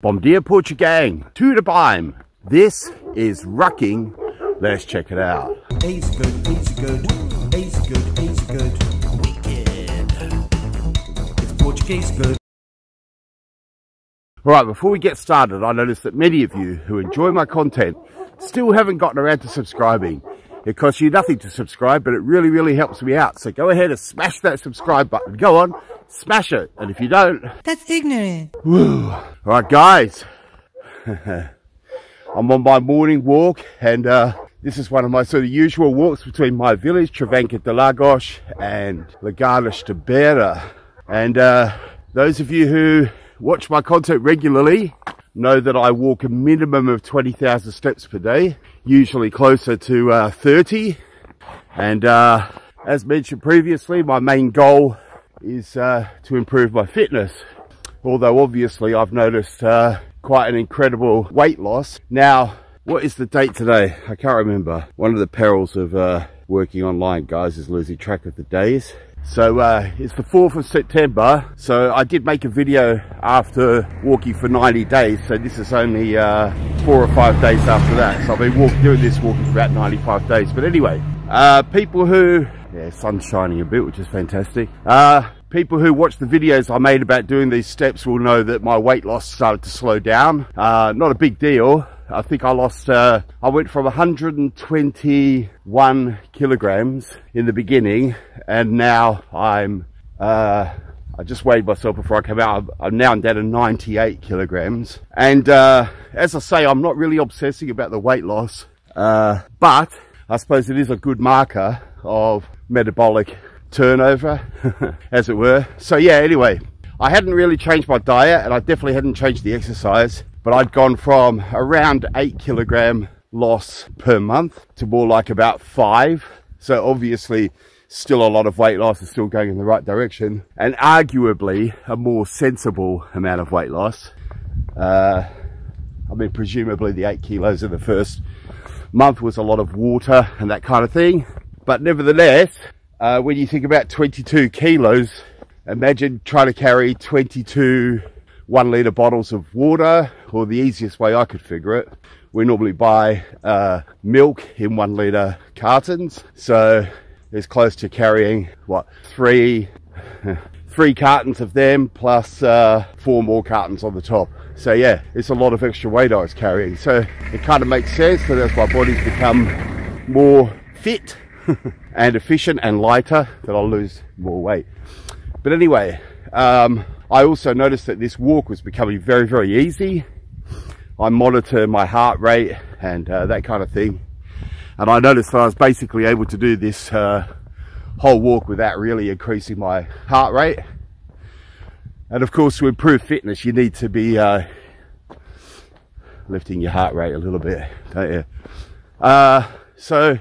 Bom dia, Portugang. Tudo bem. This is rucking. Let's check it out. Easy good, easy good, easy good, easy good. Weekend. It's Portuguese good. Alright, before we get started, I noticed that many of you who enjoy my content still haven't gotten around to subscribing. It costs you nothing to subscribe, but it really helps me out. So go ahead and smash that subscribe button. Go on, smash it. And if you don't... That's ignorant. Alright guys, I'm on my morning walk, and this is one of my sort of usual walks between my village, Travanca de Lagos, and Lagares de Beira. And those of you who watch my content regularly know that I walk a minimum of 20,000 steps per day, usually closer to 30. And as mentioned previously, my main goal is to improve my fitness. Although obviously I've noticed quite an incredible weight loss. Now, what is the date today? I can't remember. One of the perils of working online, guys, is losing track of the days. So it's the 4th of September. So I did make a video after walking for 90 days. So this is only 4 or 5 days after that. So I've been doing this walking for about 95 days. But anyway, people who... Yeah, sun's shining a bit, which is fantastic. People who watch the videos I made about doing these steps will know that my weight loss started to slow down. Not a big deal. I think I lost, I went from 121 kilograms in the beginning, and now I just weighed myself before I came out. I'm now down to 98 kilograms. And as I say, I'm not really obsessing about the weight loss, but I suppose it is a good marker of metabolic turnover, as it were. So yeah, anyway, I hadn't really changed my diet, and I definitely hadn't changed the exercise, but I'd gone from around 8 kilogram loss per month to more like about 5. So obviously still a lot of weight loss, is still going in the right direction, and arguably a more sensible amount of weight loss. I mean, presumably the 8 kilos in the first month was a lot of water and that kind of thing, but nevertheless, when you think about 22 kilos, imagine trying to carry 22 1-litre bottles of water, or the easiest way I could figure it, we normally buy milk in 1-litre cartons. So it's close to carrying, what, three cartons of them plus 4 more cartons on the top. So yeah, it's a lot of extra weight I was carrying. So it kind of makes sense that as my body's become more fit and efficient and lighter, that I'll lose more weight. But anyway, I also noticed that this walk was becoming very easy. I monitor my heart rate and that kind of thing, and I noticed that I was basically able to do this whole walk without really increasing my heart rate. And of course, to improve fitness, you need to be lifting your heart rate a little bit, don't you? So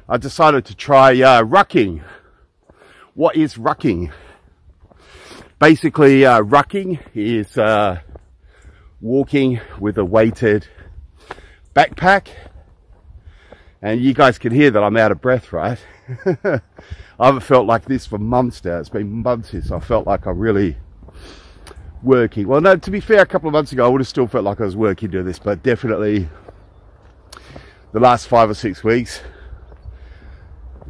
I decided to try rucking. What is rucking? Basically, rucking is walking with a weighted backpack. And you guys can hear that I'm out of breath, right? I haven't felt like this for months now. It's been months since I felt like I'm really working. Well, no, to be fair, a couple of months ago, I would have still felt like I was working doing this, but definitely the last 5 or 6 weeks,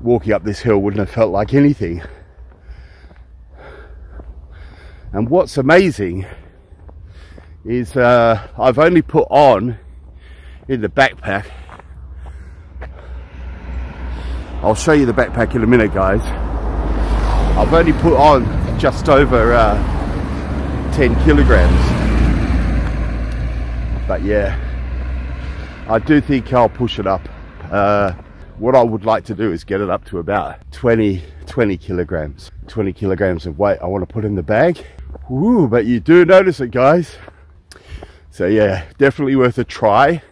walking up this hill wouldn't have felt like anything. And what's amazing is I've only put on in the backpack, I'll show you the backpack in a minute, guys. I've only put on just over 10 kilograms. But yeah, I do think I'll push it up. What I would like to do is get it up to about 20 kilograms. 20 kilograms of weight I want to put in the bag. Woo, but you do notice it, guys. So yeah, definitely worth a try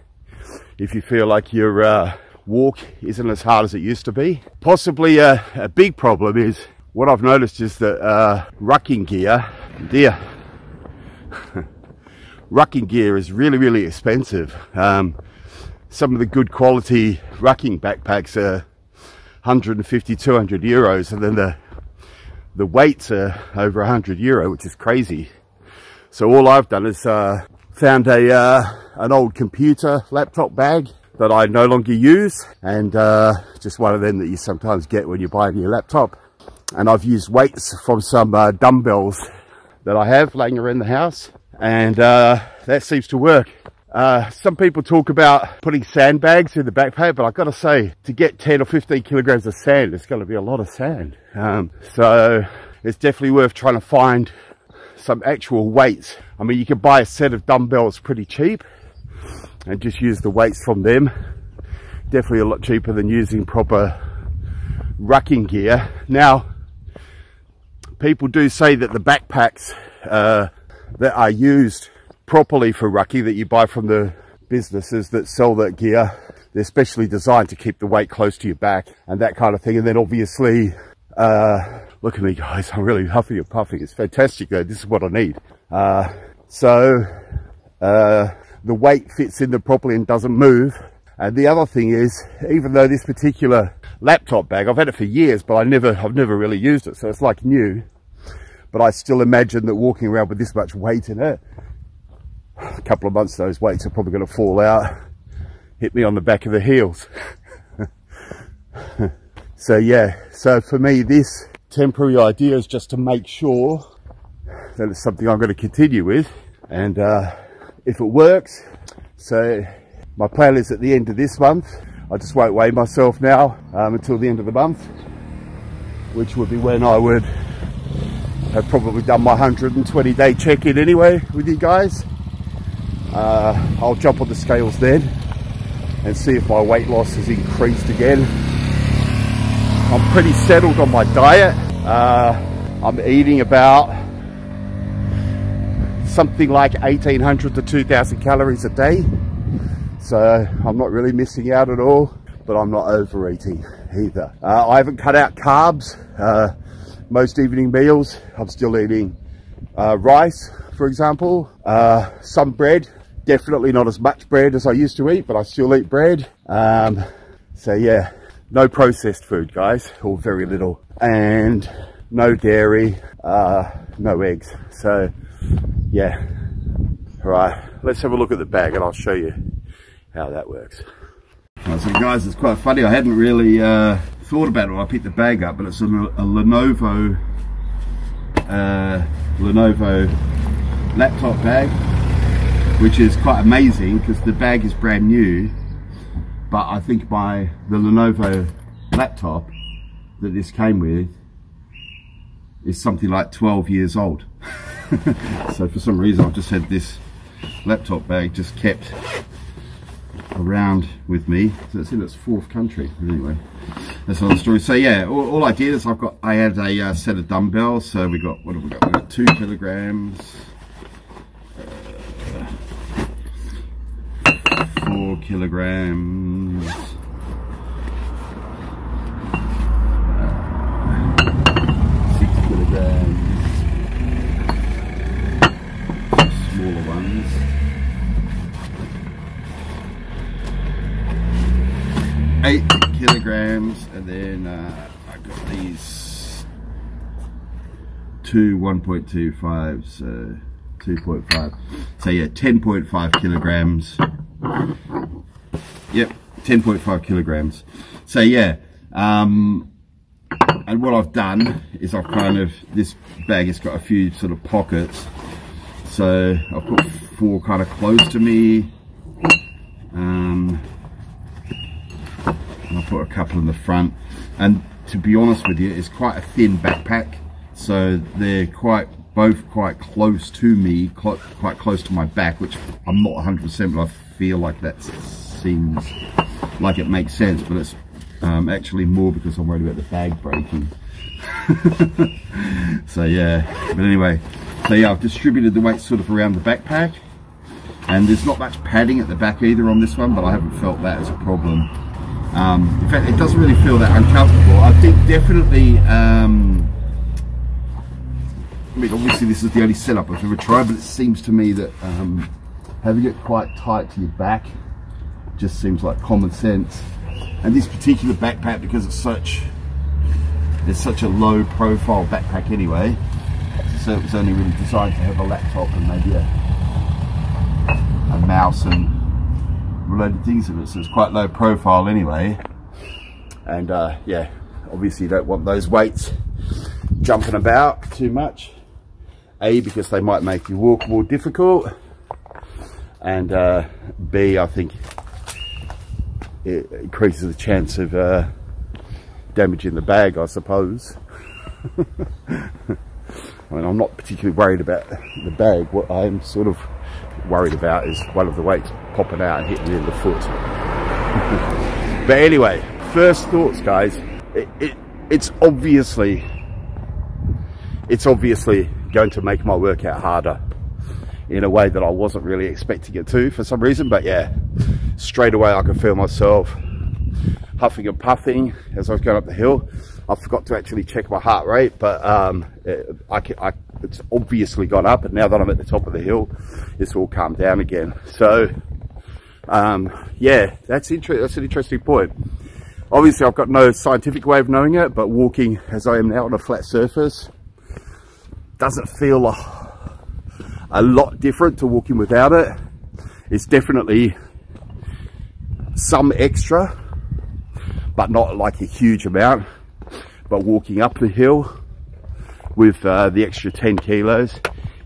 if you feel like your walk isn't as hard as it used to be. Possibly a big problem is, what I've noticed is that rucking gear, rucking gear is really expensive. Some of the good quality rucking backpacks are 150, 200 euros, and then the weights are over €100, which is crazy. So all I've done is found an old computer laptop bag that I no longer use, and just one of them that you sometimes get when you buy a new laptop. And I've used weights from some dumbbells that I have laying around the house, and that seems to work. Some people talk about putting sandbags in the backpack, but I've got to say, to get 10 or 15 kilograms of sand, it's going to be a lot of sand. So it's definitely worth trying to find some actual weights. I mean, you can buy a set of dumbbells pretty cheap and just use the weights from them. Definitely a lot cheaper than using proper rucking gear. Now, people do say that the backpacks that are used properly for rucking, that you buy from the businesses that sell that gear, they're specially designed to keep the weight close to your back and that kind of thing. And then obviously, look at me guys, I'm really huffing and puffing. It's fantastic though, this is what I need. The weight fits in there properly and doesn't move. And the other thing is, even though this particular laptop bag, I've had it for years, but I've never really used it, so it's like new. But I still imagine that walking around with this much weight in it, a couple of months those weights are probably going to fall out, hit me on the back of the heels. So yeah, so for me this temporary idea is just to make sure that it's something I'm going to continue with, and if it works. So my plan is at the end of this month, I just won't weigh myself now until the end of the month, which would be when I would have probably done my 120-day check-in anyway with you guys. I'll jump on the scales then and see if my weight loss has increased again. I'm pretty settled on my diet. I'm eating about something like 1,800 to 2,000 calories a day. So I'm not really missing out at all, but I'm not overeating either. I haven't cut out carbs. Most evening meals, I'm still eating rice, for example. Some bread, definitely not as much bread as I used to eat, but I still eat bread. So yeah, no processed food, guys, or very little. And no dairy, no eggs. So yeah, all right, let's have a look at the bag and I'll show you how that works. So guys, it's quite funny, I hadn't really thought about it when I picked the bag up, but it's a Lenovo laptop bag, which is quite amazing because the bag is brand new, but I think the Lenovo laptop that this came with is something like 12 years old. So for some reason I've just had this laptop bag just kept around with me. So it's in its 4th country. Anyway, that's another story. So yeah, all I did is I had a set of dumbbells. So we got, what have we got? We got 2 kilograms, 4 kilograms, 6 kilograms, smaller ones, 8 kilograms, and then I got these 2 1.25, so 2.5. So yeah, 10.5 kilograms. Yep, 10.5 kilograms. So yeah, and what I've done is I've kind of, this bag has got a few sort of pockets. So I've put 4 kind of close to me. And I'll put a couple in the front, and to be honest with you, it's quite a thin backpack, so they're both quite close to me, quite close to my back, which I'm not 100%, but I feel like that seems like it makes sense, but it's actually more because I'm worried about the bag breaking. So yeah, but anyway, so yeah, I've distributed the weight sort of around the backpack, and there's not much padding at the back either on this one, but I haven't felt that as a problem. In fact, it doesn't really feel that uncomfortable. I think definitely, I mean, obviously this is the only setup I've ever tried, but it seems to me that having it quite tight to your back just seems like common sense. And this particular backpack, because it's such a low profile backpack anyway, so it was only really designed to have a laptop and maybe a mouse and related things in it, so it's quite low profile anyway. And yeah, obviously you don't want those weights jumping about too much, A, because they might make your walk more difficult, and B, I think it increases the chance of damaging the bag, I suppose. I mean, I'm not particularly worried about the bag. What I'm sort of worried about is one of the weights popping out and hitting me in the foot. But anyway, first thoughts, guys. It's obviously going to make my workout harder in a way that I wasn't really expecting it to for some reason. But yeah, straight away I could feel myself huffing and puffing as I was going up the hill. I forgot to actually check my heart rate, but it's obviously gone up, and now that I'm at the top of the hill, it's all calmed down again. So yeah, that's an interesting point. Obviously I've got no scientific way of knowing it, but walking as I am now on a flat surface doesn't feel a lot different to walking without it. It's definitely some extra, but not like a huge amount. But walking up the hill with the extra 10 kilos,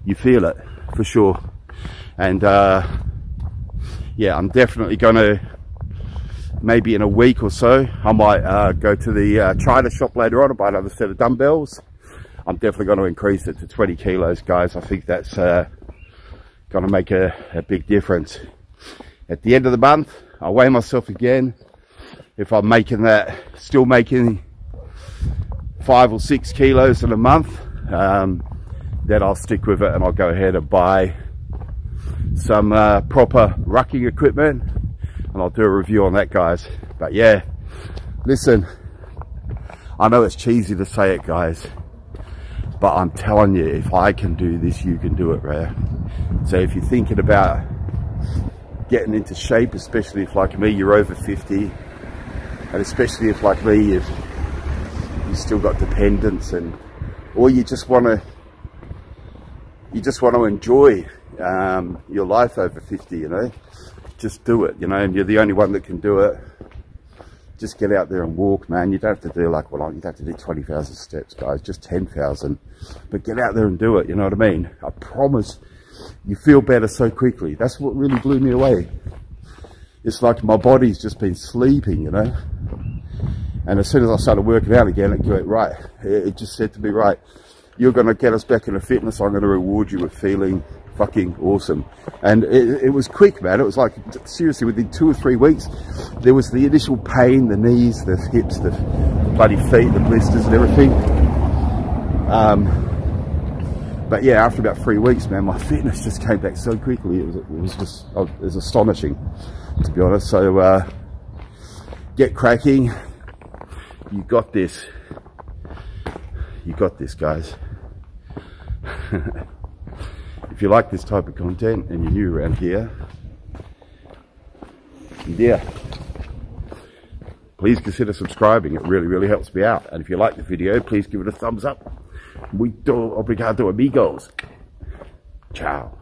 you feel it for sure. And yeah, I'm definitely gonna, maybe in a week or so, I might go to the China shop later on and buy another set of dumbbells. I'm definitely going to increase it to 20 kilos, guys. I think that's going to make a big difference. At the end of the month, I'll weigh myself again. If I'm making that, still making 5 or 6 kilos in a month, then I'll stick with it and I'll go ahead and buy some proper rucking equipment, and I'll do a review on that, guys. But yeah, listen, I know it's cheesy to say it, guys, but I'm telling you, if I can do this, you can do it, right? So if you're thinking about getting into shape, especially if like me, you're over 50, and especially if like me, you've still got dependents, or you just want to enjoy your life over 50, you know, just do it, you know, and you're the only one that can do it. Just get out there and walk, man. You don't have to do like, well, you don't have to do 20,000 steps, guys, just 10,000, but get out there and do it, you know what I mean? I promise you feel better so quickly. That's what really blew me away. It's like my body's just been sleeping, you know, and as soon as I started working out again, it went right. It just said to me, right, you're going to get us back into fitness. I'm going to reward you with feeling fucking awesome. And it was quick, man. It was like, seriously, within 2 or 3 weeks, there was the initial pain, the knees, the hips, the bloody feet, the blisters and everything. But yeah, after about 3 weeks, man, my fitness just came back so quickly. It was astonishing, to be honest. So get cracking. You got this. You got this, guys. If you like this type of content and you're new around here, yeah, please consider subscribing. It really, really helps me out. And if you like the video, please give it a thumbs up. Muito obrigado, amigos. Ciao.